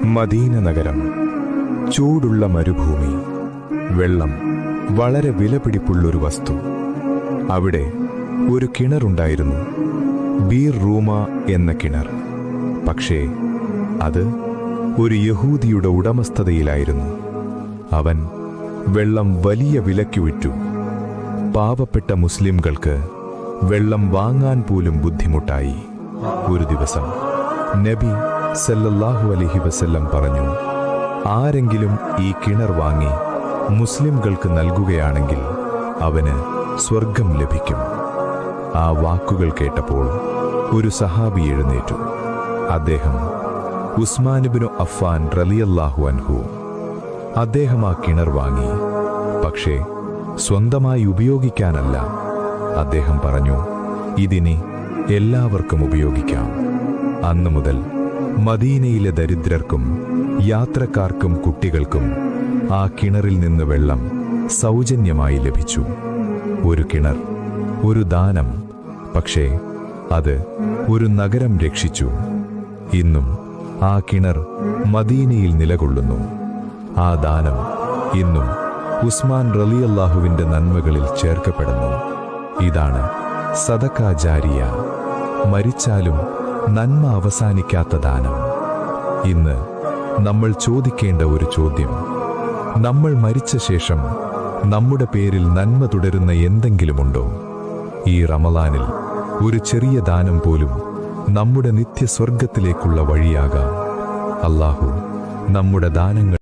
Medina നഗരം, ചൂടുള്ള മരുഭൂമി, വെള്ളം വളരെ വിലപിടിപ്പുള്ളൊരു വസ്തു. അവിടെ ഒരു കിണറുണ്ടായിരുന്നു, ബീർ റൂമ എന്ന കിണർ. പക്ഷേ അത് ഒരു യഹൂദിയുടെ ഉടമസ്ഥതയിലായിരുന്നു. അവൻ വെള്ളം വലിയ വിലയ്ക്ക് വിറ്റു. പാവപ്പെട്ട മുസ്ലിംകൾക്ക് വെള്ളം വാങ്ങാൻ പോലും ബുദ്ധിമുട്ടായി. ഒരു ദിവസം നബി സല്ലല്ലാഹു അലൈഹി വസല്ലം പറഞ്ഞു, ആരെങ്കിലും ഈ കിണർ വാങ്ങി മുസ്ലിംകൾക്ക് നൽകുകയാണെങ്കിൽ അവന് സ്വർഗം ലഭിക്കും. ആ വാക്കുകൾ കേട്ടപ്പോൾ ഒരു സഹാബി എഴുന്നേറ്റു. അദ്ദേഹം ഉസ്മാൻ ഇബ്നു അഫ്ഫാൻ റളിയല്ലാഹു അൻഹു. അദ്ദേഹം ആ കിണർ വാങ്ങി. പക്ഷേ സ്വന്തമായി ഉപയോഗിക്കാനല്ല. അദ്ദേഹം പറഞ്ഞു, ഇതിനെ എല്ലാവർക്കും ഉപയോഗിക്കാം. അന്നു മുതൽ മദീനയിലെ ദരിദ്രർക്കും യാത്രക്കാർക്കും കുട്ടികൾക്കും ആ കിണറിൽ നിന്ന് വെള്ളം സൗജന്യമായി ലഭിച്ചു. ഒരു കിണർ, ഒരു ദാനം. പക്ഷേ അത് ഒരു നഗരം രക്ഷിച്ചു. ഇന്നും ആ കിണർ മദീനയിൽ നിലകൊള്ളുന്നു. ആ ദാനം ഇന്നും ഉസ്മാൻ റളിയല്ലാഹുവിന്റെ നന്മകളിൽ ചേർക്കപ്പെടുന്നു. ഇതാണ് സദഖ ജാരിയ, മരിച്ചാലും നന്മ അവസാനിക്കാത്ത ദാനം. ഇന്ന് നമ്മൾ ചോദിക്കേണ്ട ഒരു ചോദ്യം: നമ്മൾ മരിച്ച ശേഷം നമ്മുടെ പേരിൽ നന്മ തുടരുന്ന എന്തെങ്കിലുമുണ്ടോ? ഈ റമളാനിൽ ഒരു ചെറിയ ദാനം പോലും നമ്മുടെ നിത്യസ്വർഗത്തിലേക്കുള്ള വഴിയാകാം. അല്ലാഹു നമ്മുടെ ദാനങ്ങൾ